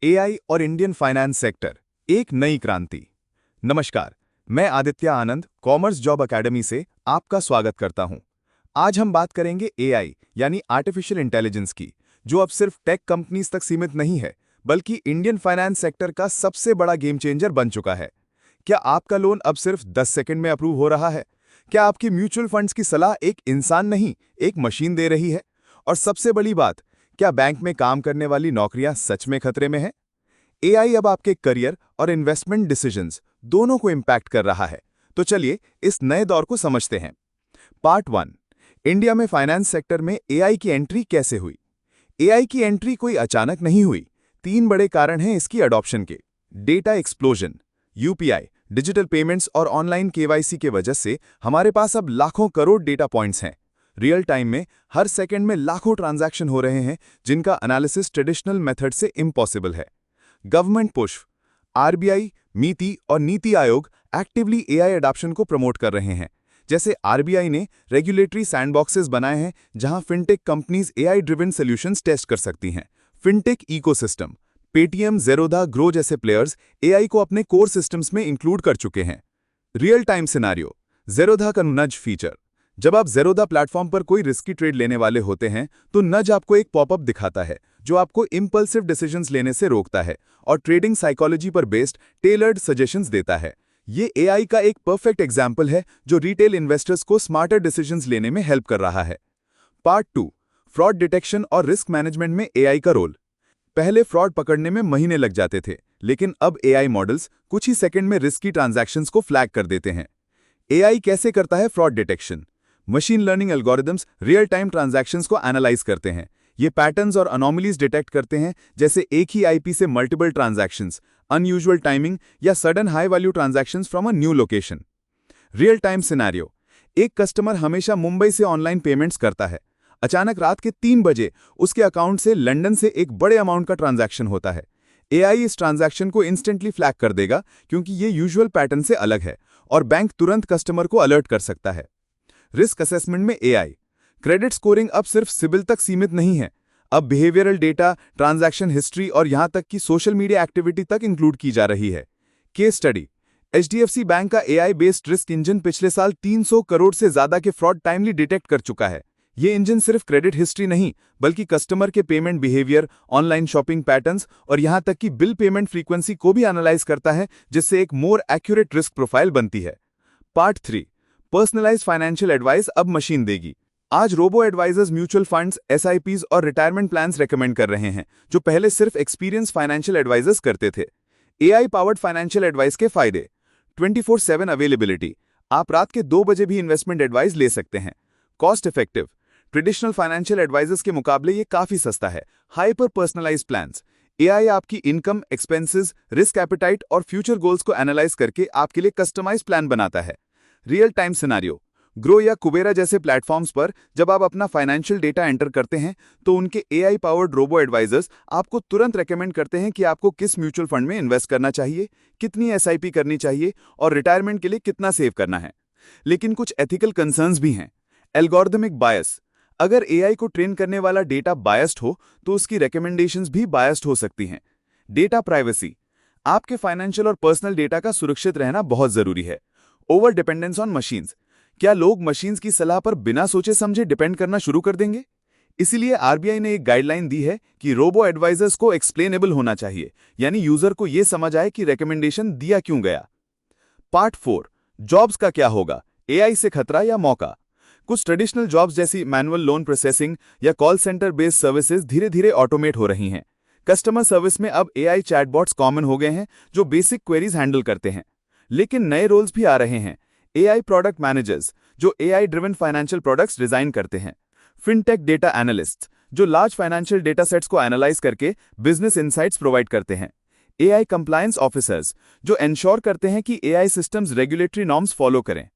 AI और Indian finance sector, एक नई क्रांति। नमस्कार, मैं आदित्य आनंद कॉमर्स जॉब अकेडमी से आपका स्वागत करता हूं। आज हम बात करेंगे एआई यानी आर्टिफिशियल इंटेलिजेंस की, जो अब सिर्फ टेक कंपनीज तक सीमित नहीं है, बल्कि इंडियन फाइनेंस सेक्टर का सबसे बड़ा गेम चेंजर बन चुका है। क्या आपका लोन अब सिर्फ 10 सेकंड में अप्रूव हो रहा है? क्या आपकी म्यूचुअल फंड्स की सलाह एक इंसान नहीं, एक मशीन दे रही है? और सबसे बड़ी बात, क्या बैंक में काम करने वाली नौकरियां सच में खतरे में हैं? एआई अब आपके करियर और इन्वेस्टमेंट डिसीजंस दोनों को इंपैक्ट कर रहा है। तो चलिए इस नए दौर को समझते हैं। पार्ट 1, इंडिया में फाइनेंस सेक्टर में एआई की एंट्री कैसे हुई? एआई की एंट्री कोई अचानक नहीं हुई। 3 बड़े कारण हैं इसकी अडॉप्शन के। Data explosion, UPI, digital payments और ऑनलाइन केवाईसी के वजह से हमारे पास अब लाखों करोड़ डेटा पॉइंट्स हैं। रियल टाइम में हर सेकंड में लाखों ट्रांजैक्शन हो रहे हैं, जिनका एनालिसिस ट्रेडिशनल मेथड से इम्पॉसिबल है। गवर्नमेंट पुश, आरबीआई, मीति और NITI Aayog actively AI adoption को प्रमोट कर रहे हैं। जैसे आरबीआई ने रेगुलेटरी सैंडबॉक्सेस बनाए हैं, जहां fintech companies AI driven solutions test कर सकती हैं। Fintech ecosystem, Paytm, Zerodha, Groww जैसे प्लेयर्स एआई को अपने कोर सिस्टम्स में इंक्लूड कर चुके हैं। रियल टाइम सिनारियो, ज़ेरोधा का नज फीचर। जब आप ज़ेरोधा प्लेटफॉर्म पर कोई रिस्की ट्रेड लेने वाले होते हैं, तो नज आपको एक पॉपअप दिखाता है, जो आपको इंपल्सिव डिसीजंस लेने से रोकता है और ट्रेडिंग साइकोलॉजी पर बेस्ड टेलर्ड सजेशंस देता है। ये एआई का एक परफेक्ट एग्जाम्पल है, जो रिटेल इन्वेस्टर्स को स्मार्टर डिसीजंस लेने में हेल्प कर रहा है। पार्ट 2, फ्रॉड डिटेक्शन और रिस्क मैनेजमेंट में एआई का रोल। पहले फ्रॉड पकड़ने में महीने लग जाते थे, लेकिन अब एआई मॉडल्स कुछ ही सेकंड में रिस्की ट्रांजैक्शंस को फ्लैग कर देते हैं। एआई कैसे करता है fraud detection? Machine learning algorithms real time transactions को एनालाइज करते हैं। ये पैटर्न्स और अनोमलीज डिटेक्ट करते हैं, जैसे एक ही आईपी से मल्टीपल ट्रांजैक्शंस, अनयूजुअल टाइमिंग या sudden high value transactions from a new location. Real time scenario, एक कस्टमर हमेशा मुंबई से ऑनलाइन पेमेंट्स करता है। अचानक रात के 3 बजे उसके अकाउंट से लंदन से एक बड़े अमाउंट का ट्रांजैक्शन होता है। एआई इस ट्रांजैक्शन को इंस्टेंटली फ्लैग कर देगा, क्योंकि ये यूजुअल पैटर्न से अलग है, और बैंक तुरंत कस्टमर को अलर्ट कर सकता है। रिस्क असेसमेंट में एआई, क्रेडिट स्कोरिंग अब सिर्फ सिबिल तक सीमित नहीं है। अब बिहेवियरल डेटा, ट्रांजैक्शन हिस्ट्री और यहां तक कि सोशल मीडिया एक्टिविटी तक इंक्लूड की जा रही है। केस स्टडी, एचडीएफसी बैंक का एआई बेस्ड रिस्क इंजन पिछले साल 300 करोड़ से ज्यादा के फ्रॉड टाइमली डिटेक्ट कर चुका है। ये इंजन सिर्फ क्रेडिट हिस्ट्री नहीं, बल्कि कस्टमर के payment behaviour, online shopping patterns और यहां तक कि बिल पेमेंट फ्रीक्वेंसी को भी एनालाइज करता है, जिससे एक मोर एक्यूरेट रिस्क प्रोफाइल बनती है। पार्ट 3, पर्सनलाइज्ड फाइनेंशियल एडवाइस अब मशीन देगी। आज robo advisors mutual funds, SIPs और रिटायरमेंट प्लान्स रेकमेंड कर रहे हैं, जो पहले सिर्फ एक्सपीरियंस फाइनेंशियल एडवाइजर्स करते थे। एआई पावर्ड फाइनेंशियल एडवाइस के फायदे: 24/7 अवेलेबिलिटी, आप रात के 2 बजे भी इन्वेस्टमेंट एडवाइस ले सकते हैं। Cost effective, traditional financial advisors के मुकाबले ये काफी सस्ता है। हाइपर पर्सनलाइज्ड प्लान्स, एआई आपकी इनकम, एक्सपेंसेस, रिस्क एपेटाइट और फ्यूचर गोल्स को एनालाइज करके आपके लिए कस्टमाइज्ड प्लान बनाता है। रियल टाइम सिनेरियो, ग्रो या कुबेरा जैसे प्लेटफॉर्म्स पर जब आप अपना फाइनेंशियल डेटा एंटर करते हैं, तो उनके एआई पावर्ड रोबो एडवाइजर्स आपको तुरंत रेकमेंड करते हैं कि आपको किस म्यूचुअल फंड में इन्वेस्ट करना चाहिए, कितनी एसआईपी करनी चाहिए और रिटायरमेंट के लिए कितना सेव करना है। लेकिन कुछ एथिकल कंसर्न्स भी हैं। एल्गोरिथमिक बायस, अगर एआई को ट्रेन करने वाला डेटा बायस्ड हो, तो उसकी रिकमेंडेशंस भी बायस्ड हो सकती हैं। डेटा प्राइवेसी, आपके फाइनेंशियल और पर्सनल डेटा का सुरक्षित रहना बहुत जरूरी है। ओवर डिपेंडेंस ऑन मशीन्स, क्या लोग मशीन्स की सलाह पर बिना सोचे समझे डिपेंड करना शुरू कर देंगे? इसीलिए आरबीआई ने एक गाइडलाइन दी है कि रोबो एडवाइजर्स को एक्सप्लेनेबल होना चाहिए, यानी यूजर को यह समझ आए कि रिकमेंडेशन दिया क्यों गया। पार्ट 4, जॉब्स का क्या होगा, एआई से खतरा या मौका? कुछ ट्रेडिशनल जॉब्स जैसी मैनुअल लोन प्रोसेसिंग या कॉल सेंटर बेस्ड सर्विसेज धीरे धीरे ऑटोमेट हो रही हैं। कस्टमर सर्विस में अब एआई चैटबॉट्स कॉमन हो गए हैं, जो बेसिक क्वेरीज हैंडल करते हैं। लेकिन नए रोल्स भी आ रहे हैं। एआई प्रोडक्ट मैनेजर्स, जो AI driven financial products design करते हैं। फिनटेक डेटा एनालिस्ट, जो लार्ज फाइनेंशियल डेटा सेट्स को एनालाइज करके बिजनेस इनसाइट्स प्रोवाइड करते हैं। एआई कंप्लायंस ऑफिसर्स, जो एंश्योर करते हैं कि AI systems regulatory norms follow करें।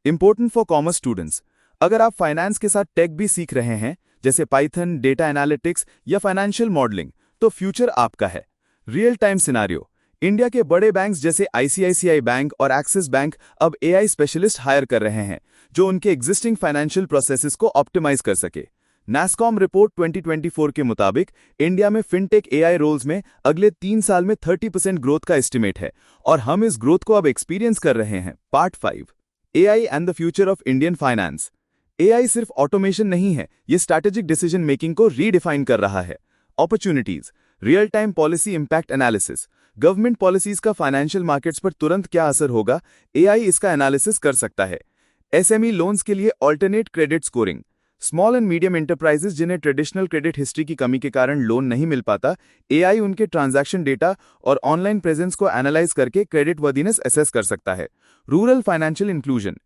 इंपॉर्टेंट फॉर कॉमर्स स्टूडेंट्स, अगर आप फाइनेंस के साथ टेक भी सीख रहे हैं, जैसे पाइथन, डेटा एनालिटिक्स या फाइनेंशियल मॉडलिंग, तो फ्यूचर आपका है। रियल टाइम सिनेरियो, इंडिया के बड़े बैंक्स जैसे आईसीआईसीआई बैंक और एक्सिस बैंक अब एआई स्पेशलिस्ट हायर कर रहे हैं, जो उनके एग्जिस्टिंग फाइनेंशियल प्रोसेसेस को ऑप्टिमाइज कर सके। नास्कॉम रिपोर्ट 2024 के मुताबिक इंडिया में फिनटेक एआई रोल्स में अगले 3 साल में 30% ग्रोथ का एस्टिमेट है और हम इस ग्रोथ को अब एक्सपीरियंस कर रहे हैं। Part 5, AI and the future of Indian finance. AI सिर्फ ऑटोमेशन नहीं है, ये स्ट्रैटेजिक डिसीजन मेकिंग को रीडिफाइन कर रहा है। Opportunities, real time policy impact analysis. Government policies का फाइनेंशियल मार्केट्स पर तुरंत क्या असर होगा, एआई इसका एनालिसिस कर सकता है। एसएमई लोन्स के लिए alternate credit scoring. Small and medium enterprises जिन्हें ट्रेडिशनल क्रेडिट हिस्ट्री की कमी के कारण लोन नहीं मिल पाता, एआई उनके ट्रांजैक्शन डेटा और ऑनलाइन प्रेजेंस को एनालाइज करके क्रेडिट वर्दीनेस असेस कर सकता है। Rural financial inclusion,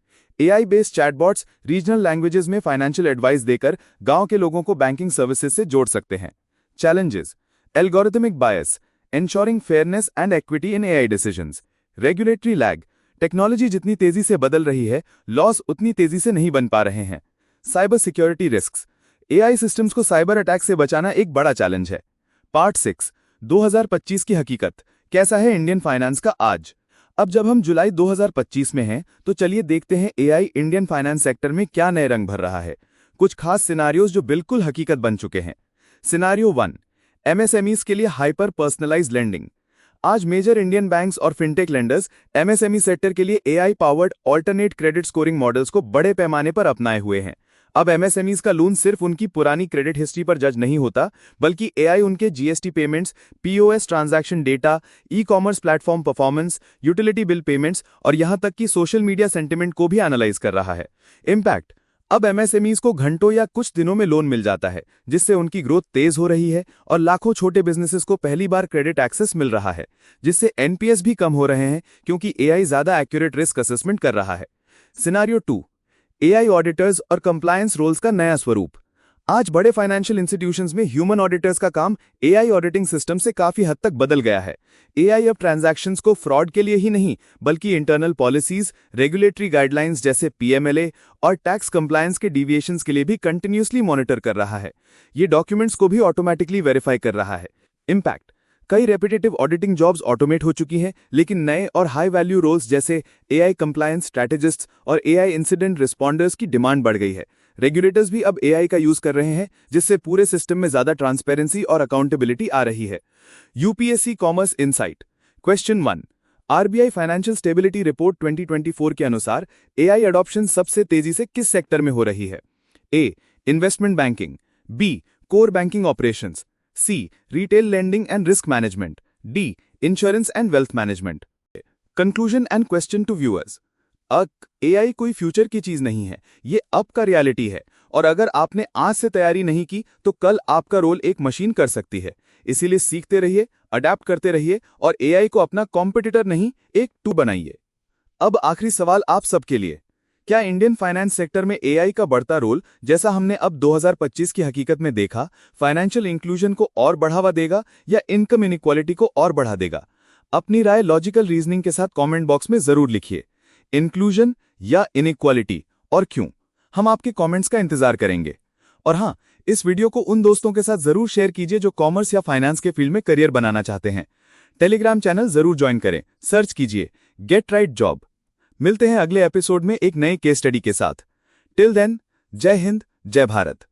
AI based chatbots regional languages में फाइनेंशियल एडवाइस देकर गांव के लोगों को बैंकिंग सर्विसेज से जोड़ सकते हैं। Challenges, algorithmic bias, ensuring fairness and equity in AI decisions. Regulatory lag, technology जितनी तेजी से बदल रही है, लॉस उतनी तेजी से नहीं बन पा रहे हैं। Cyber security risks, AI systems को साइबर अटैक से बचाना एक बड़ा चैलेंज है। पार्ट 6, 2025 की हकीकत, कैसा है इंडियन फाइनेंस का आज। अब जब हम जुलाई 2025 में हैं, तो चलिए देखते हैं एआई इंडियन फाइनेंस सेक्टर में क्या नए रंग भर रहा है। कुछ खास सिनारियोज जो बिल्कुल हकीकत बन चुके हैं। सिनारियो 1, एमएसएमईज के लिए हाइपर पर्सनलाइज्ड लेंडिंग। आज मेजर इंडियन बैंक्स और फिनटेक लेंडर्स एमएसएमई सेक्टर के लिए AI powered alternate credit scoring models को बड़े पैमाने पर अपनाए हुए हैं। अब एमएसएमईज का लोन सिर्फ उनकी पुरानी क्रेडिट हिस्ट्री पर जज नहीं होता, बल्कि एआई उनके GST payments, POS transaction data, e commerce platform performance, utility bill payments और यहां तक कि सोशल मीडिया सेंटिमेंट को भी एनालाइज कर रहा है। इम्पैक्ट, अब एमएसएमईज को घंटों या कुछ दिनों में लोन मिल जाता है, जिससे उनकी ग्रोथ तेज हो रही है और लाखों छोटे बिजनेसेस को पहली बार क्रेडिट एक्सेस मिल रहा है, जिससे एनपीएस भी कम हो रहे हैं क्योंकि एआई ज्यादा एक्यूरेट रिस्क असेसमेंट कर रहा है। सिनारियो 2, एआई ऑडिटर्स और कंप्लायंस रोल्स का नया स्वरूप। आज बड़े फाइनेंशियल इंस्टीट्यूशंस में ह्यूमन ऑडिटर्स का काम एआई ऑडिटिंग सिस्टम से काफी हद तक बदल गया है। एआई अब ट्रांजैक्शंस को फ्रॉड के लिए ही नहीं, बल्कि इंटरनल पॉलिसीज, रेगुलेटरी गाइडलाइंस जैसे पीएमएलए और टैक्स कंप्लायंस के डिविएशंस के लिए भी कंटिन्यूअसली मॉनिटर कर रहा है। ये डॉक्यूमेंट्स को भी ऑटोमेटिकली वेरीफाई कर रहा है। इम्पैक्ट, कई रेपिटेटिव ऑडिटिंग जॉब्स ऑटोमेट हो चुकी हैं, लेकिन नए और हाई वैल्यू रोल्स जैसे एआई कंप्लायंस स्ट्रैटेजिस्ट्स और एआई इंसिडेंट रिस्पॉन्डर्स की डिमांड बढ़ गई है। रेगुलेटर्स भी अब एआई का यूज कर रहे हैं, जिससे पूरे सिस्टम में ज्यादा ट्रांसपेरेंसी और अकाउंटेबिलिटी आ रही है। UPSC commerce insight. Question 1, RBI financial stability report 2024 के अनुसार एआई अडॉप्शन सबसे तेजी से किस सेक्टर में हो रही है? A, investment banking, B, core banking operations, C, retail lending and risk management, D, insurance and wealth management. Conclusion and question to viewers. AI कोई फ्यूचर की चीज नहीं है, ये अब का रियलिटी है, और अगर आपने आज से तैयारी नहीं की तो कल आपका रोल एक मशीन कर सकती है। इसीलिए सीखते रहिए, अडैप्ट करते रहिए और एआई को अपना कॉम्पिटिटर नहीं, एक टू बनाइए। अब आखिरी सवाल आप सबके लिए, क्या इंडियन फाइनेंस सेक्टर में एआई का बढ़ता रोल, जैसा हमने अब 2025 की हकीकत में देखा, फाइनेंशियल इंक्लूजन को और बढ़ावा देगा या इनकम इनइक्वालिटी को और बढ़ा देगा? अपनी राय लॉजिकल रीजनिंग के साथ कमेंट बॉक्स में जरूर लिखिए। इंक्लूजन या इनइक्वालिटी, और क्यों? हम आपके कमेंट्स का इंतजार करेंगे। और हाँ, इस वीडियो को उन दोस्तों के साथ जरूर शेयर कीजिए जो कॉमर्स या फाइनेंस के फील्ड में करियर बनाना चाहते हैं। टेलीग्राम चैनल जरूर ज्वाइन करें, सर्च कीजिए गेट राइट जॉब। मिलते हैं अगले एपिसोड में एक नए केस स्टडी के साथ। टिल देन, जय हिंद, जय भारत।